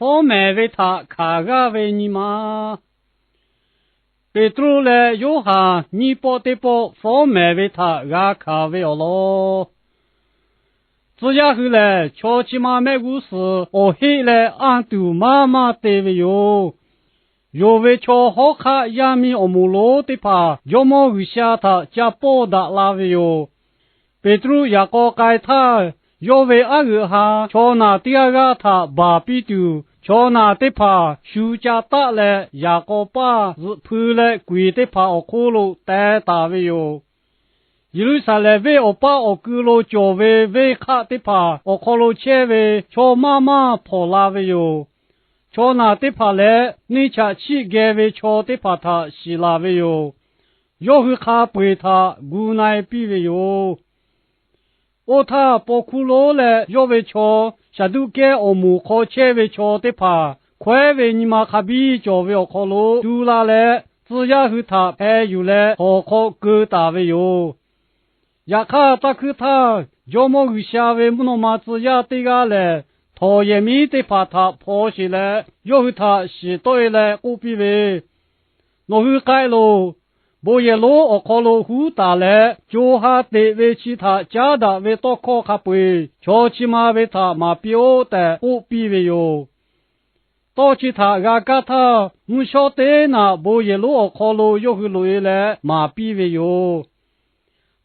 方面为他卡个为你嘛。贝多嘞有哈你包的包方面为他个卡为咯。自家后来瞧起嘛买故事，我黑来俺都妈妈对为哟。有为瞧好看亚米我们罗的怕，要么为下他家包的拉为哟。贝多也搞改他。要为阿个哈，瞧那第二个他把比丢，瞧那的怕，休假打来，也搞把是破来贵的怕我可路带大为哟。一路上来为我把我哥路教为卡的怕，我可路切为瞧妈妈跑拉为哟。瞧那的怕来，你家起个为瞧的怕他洗拉为哟。要是卡背他，无奈比为哟。我他包括罗来要为瞧，下头给我们考切为瞧的怕，快为你妈卡比教为我考罗，读啦来，只要和他还有来好考各大为哟。也卡打去他，要么为下为木诺马只要对个来，他也没得怕他跑起来，要和他是对来不比为，我去改喽。不也罗我考了胡打来，就哈得为其他家的为多考卡背，瞧起码为他嘛标的不比为哟。到其他个他不晓得那不也罗我考了又去累来嘛比为哟。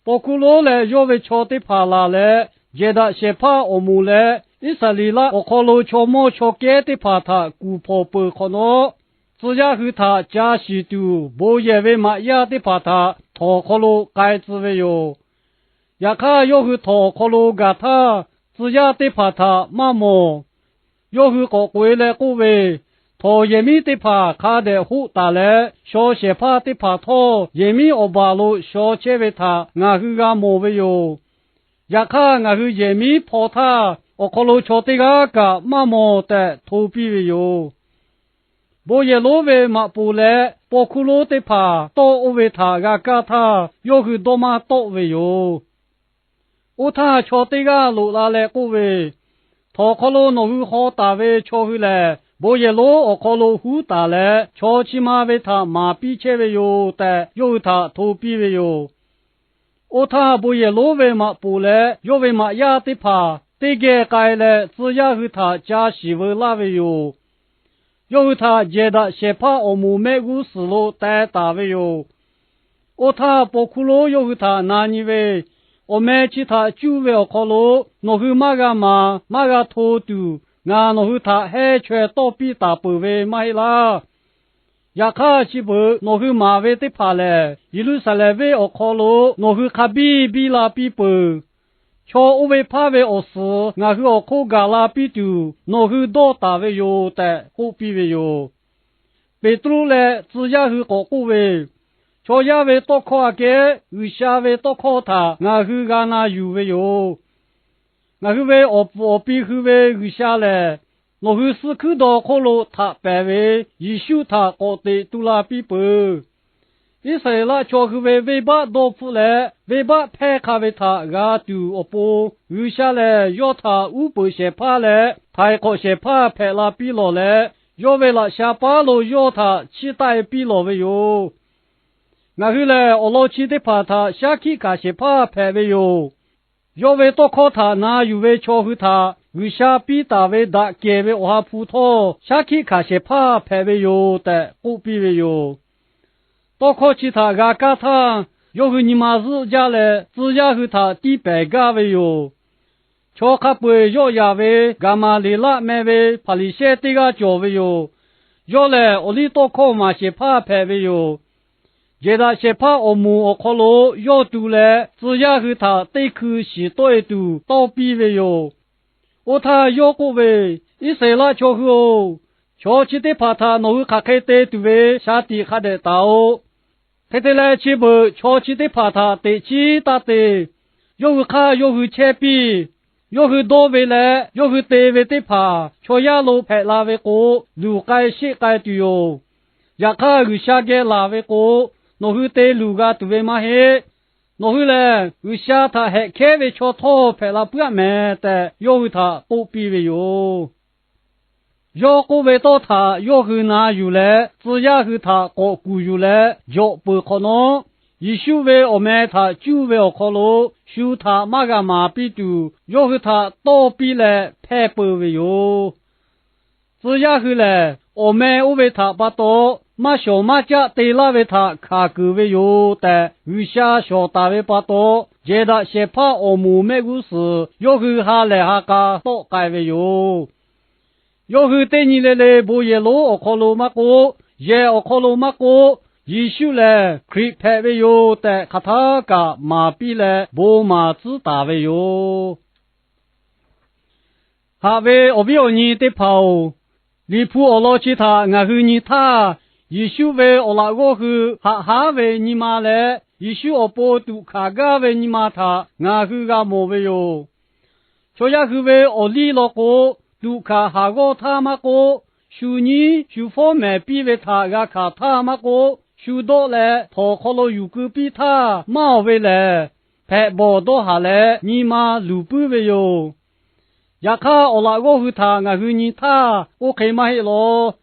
包括罗来要为瞧的怕啦来，觉得些怕我们来，以色列啦我考了瞧么瞧给的怕他古婆不可能。只要和他家许多，不也为嘛也得把他讨好了改之为哟。也看要和讨好了个他，只要得把他妈妈，要和个回来各位，他也没得怕看得好大来，小些怕得怕他，也没我把路小切为他，俺和个莫为哟。也看俺和也没怕他，我考了瞧得个妈妈的头皮为哟。不也罗为嘛不来，包括罗的怕，多为他个他，要去多嘛多为哟。我他瞧得个路拉来各位，他考罗诺去好大为瞧回来，不也罗我考罗胡大来，瞧起码为他马比切为哟的，有他头皮为哟。我他不也罗为嘛不来，要为嘛也的怕，这个该来只要和他家媳妇拉为哟。有他觉得些怕我们每个思路带大为哟，我他包括了有他哪里为，我们其他就为考了，我去马个头度，俺我去他还全倒比大不为买啦，也看起不我去马为的怕嘞，一路上来为我考了，我去卡比啦比不。瞧我为怕为我死，俺去我考个啦比丢，我去多大为有的，好比为有。别多嘞，只要去搞个为，瞧也为多考个，为下为多考他，俺去个那有为有。俺去为我比去为下嘞，我去是去到考了他白为，一修他搞的都啦比不。一岁了，瞧去为把多出来，为把拍卡为他个丢我不，留下来要他500些怕来，他一些怕拍了比了来，要为了下巴路要他期待比了为哟。俺后来我老气的怕他下去干些怕拍为哟，要为多考他那有为瞧去他，为下比大为大给为我葡萄下去干些怕拍为哟的不比为哟。多考其他个他，要和你妈自家来，只要和他100个为哟。瞧他不要也为，干嘛来了买为，怕你些这个教为哟。要来我里多考嘛些怕拍为哟。觉得些怕我们我考了要读来，只要和他对口是对读倒比为哟。我他要过为，一岁了瞧去哦，瞧起的怕他弄开开对读为，下地还得到。太太来去不，瞧起的怕他得起大的，要看要切比，要多为来，要对为的怕，瞧呀路拍拉为过，路该些该对哟，也看下个拉为过，我对路个对为嘛嘿，我来下他还开为瞧头拍拉不要买的，要他不比为哟。要过为到他要和那有来，只要和他过古有来，要不可能。一修为我们他就为我可路，修他马个马比度，要和他倒比来拍不为有。只要后来我们为他把刀马小马家对拉为他卡个为有的，余下小大为把刀，觉得先怕我们没故事，要和他来下个倒改为有。要和对你来不也路我可路马过，也我可路马过。一修来可以拍为有的，卡他个马比来不马自打为有。哈为我比我你的跑，离谱我老其他，我和你他，一修为我那个和哈为你妈来，一修我不都卡个为你妈他，我和个莫为有。所以和为我离了个，都卡哈个他妈个，修你修方面比为他个卡他妈个。修到来，他可能有个比他马为来，拍报道下来，你妈路不为哟。也看我那个和他，我和你他，我开马去咯。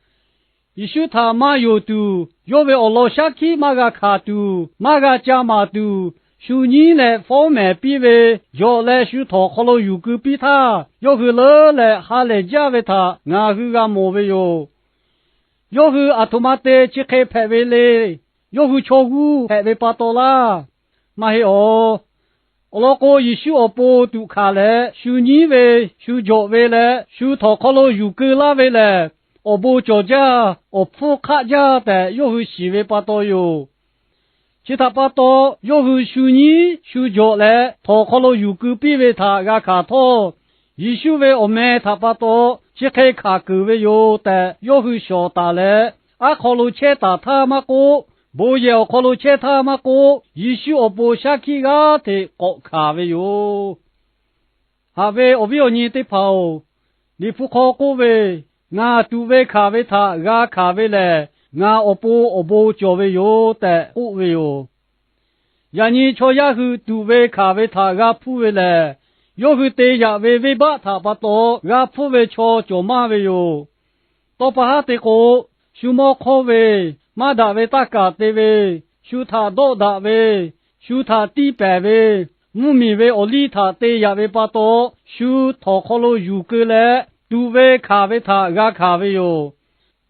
一修他马有度，要为我老下去马个卡度，马个加马度，修你来方面比为，要来修他可能有个比他，要和老来下来加为他，我和个莫为哟。要和阿托马德去开拍为嘞，要和炒股拍为巴多啦，嘛是哦，我那个一修我波都卡嘞，修你为修脚为嘞，修他可能有个啦为嘞，我波脚家我铺卡家的要和西为巴多哟，其他巴多要和修你修脚嘞，他可能有个比为他个卡托，一修为我们他巴多。只开卡各位有的，要去小打嘞，啊考虑切打他妈个，不要考虑切他妈个，一须我不下去个的国卡位有，下位我不要你的跑，你不考各位，我都位卡位他，我卡位嘞，我不叫位有的各位有，让你瞧下去都位卡位他，我不位嘞。要去对呀，为把他把刀，俺铺为敲就马为哟。到把他的个，修毛靠为，马大为大家的为，修他多大为，修他地白为，木米为我理他对呀为把刀，修他可能有个嘞，都为卡为他，俺卡为哟。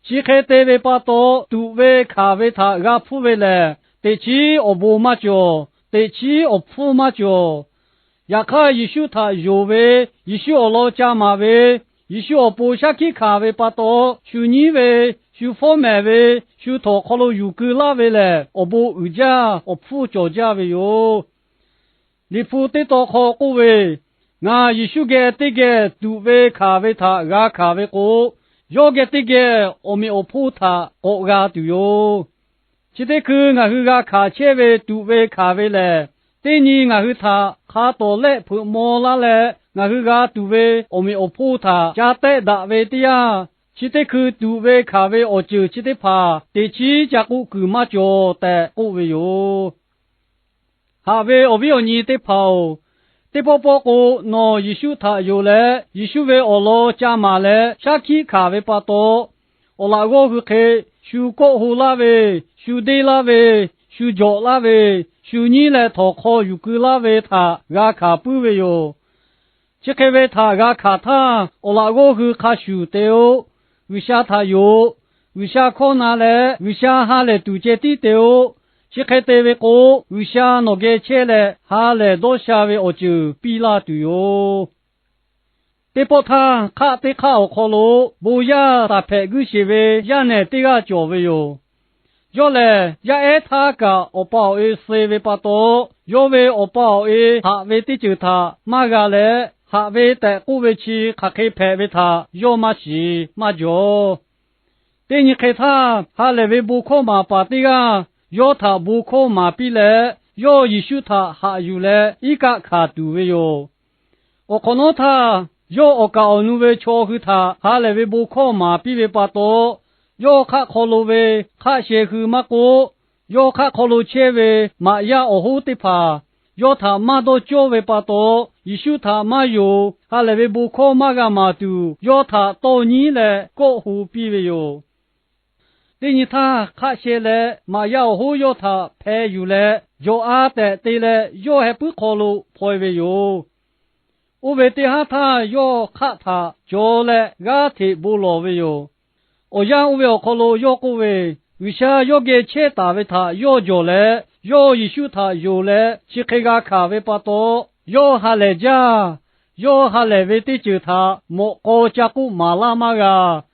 只开对为把刀，都为卡为他，俺铺为嘞，对起我不马脚，对起我铺马脚。也看一修他有为，一修老家马为，一修不下去卡为把刀，修你为，修方面为，修他可能有个拉为嘞，我不二家，我铺脚家为哟。你铺得到好个为，我一修个这个都为卡为他，我卡为个，要个这个我们我铺他，我个都哟。这得去我去个卡车为都为卡为嘞。对你我和他卡多来不摸拉来，我和他都为我们我破他家带大为的呀，只得去都为卡为我就只得怕，对起家姑姑妈叫的各位哟，下为我为你的跑，的宝宝哥那一修他有来，一修为我老家马来，下去卡为巴多，我那个去开修国后那位，修地那位，修脚那位。修你来讨好有个拉为他，俺卡不为哟。这个为他，俺卡他，我那个去卡修的哦。为啥他有？为啥靠哪来？为啥下来度假地的哦？这个的为个，为啥那个车来下来多下为我就比拉对哟。得把他卡得卡我靠咯，不要打牌个些为，也呢得个教为哟。要来要爱他个我包一谁为巴多，要为我包一下为的就他，马个来下为的顾为去卡开牌为他，要么是马脚。对你开他，下来为不可嘛把的个，要他不可嘛比来，要一修他下有来一个卡度为哟。我可能他要我搞努为巧去他，下来为不可嘛比为巴多。要看考虑为看些去马过，要看考虑切为马呀哦好的怕，要他马到教会巴多，耶稣他马有，哈来为不靠马个马都，要他到你来过户比为有。第二他看些来，马要好要他陪有来，要阿的对来，要还不考虑陪为有。我为第下他要看他，叫来阿提不落为有。我让我要考虑要个为，为啥要给钱打为他要叫来？要耶稣他有来，去开个咖啡巴多，要下来家，要下来为的就他，莫高加古马拉马个，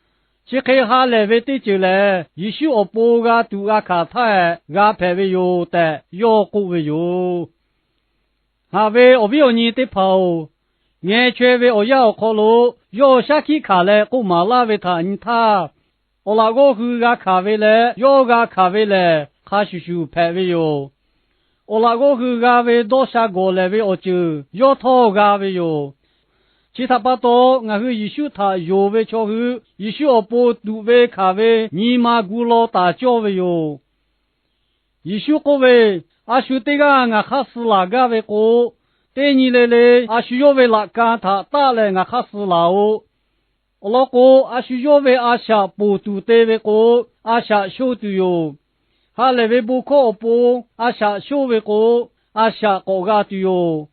去开下来为的就来，耶稣我不个杜个卡他，个排为有的，要古为有，下为我不要你的跑，眼圈为我要考虑，要下去卡来古马拉为他你他，我那个去个咖啡来，要个咖啡来。他叔叔排位哟，我那个去咖啡多下过来为我就要掏咖啡哟，其他不多，我去耶稣他有为巧去，耶稣我不读为咖啡，你妈古老大教为哟，耶稣各位，阿叔这个我卡死哪个为过，对你来嘞，阿叔要为哪个他打来我卡死哪哦，我那个阿叔要为阿下不读对为过，阿下修读哟。哈来为不可不，阿下修为过，阿下高个对哟。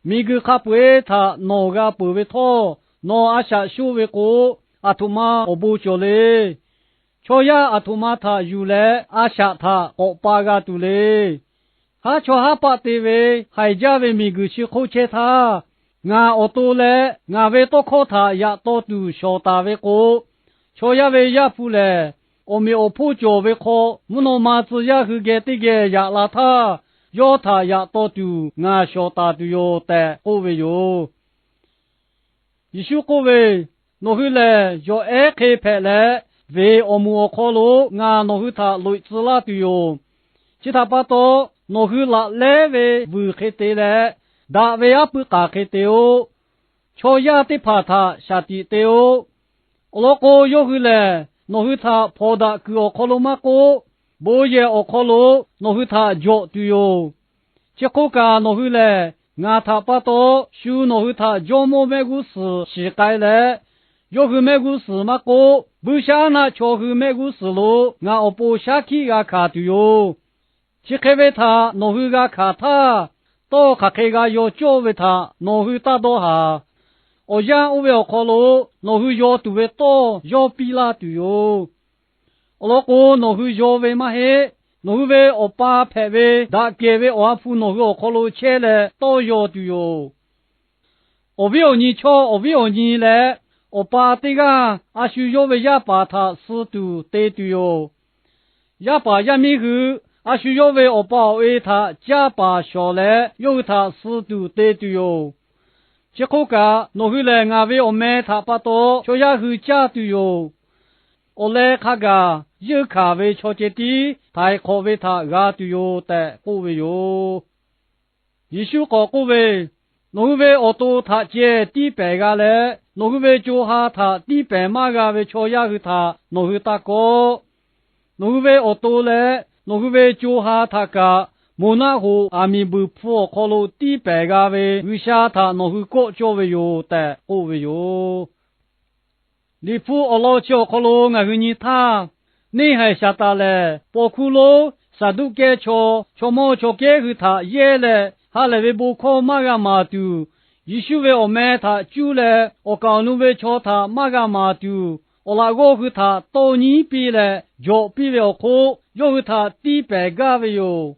米个卡不会他，哪个不会他，哪阿下修为过，阿图玛我不叫嘞。瞧呀阿图玛他有嘞，阿下他我八个对嘞。哈瞧哈八对位，还家为米个去口切他，俺我多嘞，俺为多靠他也多都小大为过，瞧呀为也不嘞。我们我婆教为好，木诺马子也去给这个亚拉他，要他也多丢，俺小大都要带，各位哟。一些各位，拿回来要爱开拍来，为我们考虑，俺拿回他类似啦都要，其他把到拿回来来为不开的来，大为也不打开的哟，瞧也得怕他下地的哟，我个要回来。拿回他跑到给我考虑嘛个，不也我考虑拿回他脚对哟，结果个拿回来，俺他把到修拿回他脚毛没故事膝盖来，要回没故事嘛个，不想那巧回没故事咯，俺我不下去个卡对哟，去开为他拿回个卡他，到卡开个要教为他拿回大多下。我讲我要考虑，拿去要读为多，要比啦对哟。我老公拿去要为嘛嘿？拿去为我爸拍为，大概为我父拿去我考虑起来都要对哟。我不要你瞧，我不要你来，我爸这个阿需要为也把他死读对对哟。也把也没去，阿需要为我爸为他家把小来，要他死读对对哟。结果个拿回来俺为我妹他把多，就也去家对哟。我来看个有咖啡敲接的，太可为他个对哟的各位哟。一首歌各位，拿回来我都他接第百个来，拿回来就下他第百码个为敲也去他，拿回大哥，拿回来我都来，拿回来就下他个。莫那乎阿弥不破考虑第百个位，为啥他拿去国教为有的，各位哟。你父阿老教考虑俺和你他，你还下达嘞，包括咯，啥都给瞧，瞧么瞧给和他也嘞，哈来为不考马个马丢，一宿为我买他就嘞，我刚路为瞧他马个马丢，我那个和他到你比嘞，就比了考，要和他第百个位哟。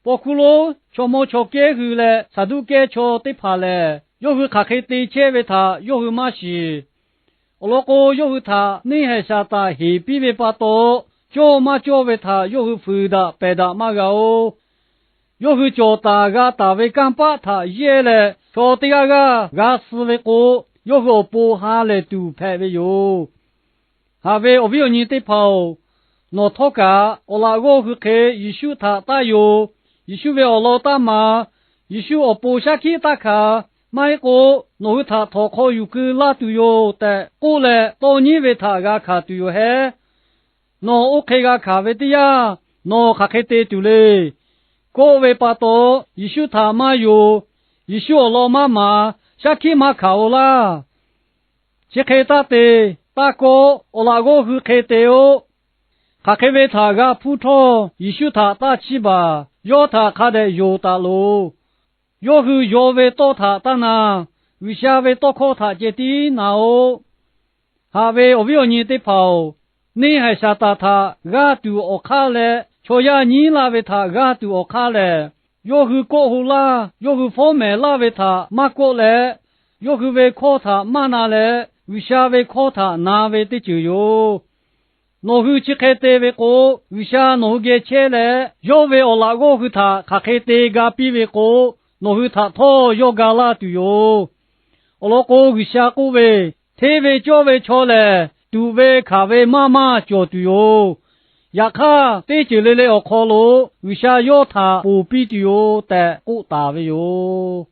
包括咯，瞧么瞧给去嘞，啥都给瞧得怕嘞，要去卡开对切为他，要去马西，我那个要去他，你还下达黑比为巴多，叫嘛叫为他，要去回答白答嘛个哦，要去叫大个大为干巴他也嘞，叫第二个思维个，要去播下来都拍为哟，下为我不要你得跑，那他个我那个去开一宿他打哟。一宿为我老大嘛，一宿我播下去打卡，买个拿回他讨考有个拉都有的，过来到你为他个卡都有嘿，那我开个卡为的呀，那卡开的对嘞，各位巴多，一宿他妈有，一宿老妈妈，下去马考啦。这开大的，大哥，我那个去开的哦。他开为他个普通，一宿他大气吧，要他看的有大路，要去要为到他大那，为啥为到靠他接的那哦？他为我要你的跑，你还下大他，俺都我看了。瞧呀，你那为他俺都我看了，要去过后啦，要去方面那为他马过来，要去为靠他马拿来，为啥为靠他拿为的就有？我去去开的为过，为啥我给钱来？要为我那个去他开的个比为过，我去他拖要个啦都有。我那个为啥个为，天为叫为瞧来，都为卡为妈妈叫都有。呀卡，对起来了要考虑，为啥要他不必的哟？但不打的哟。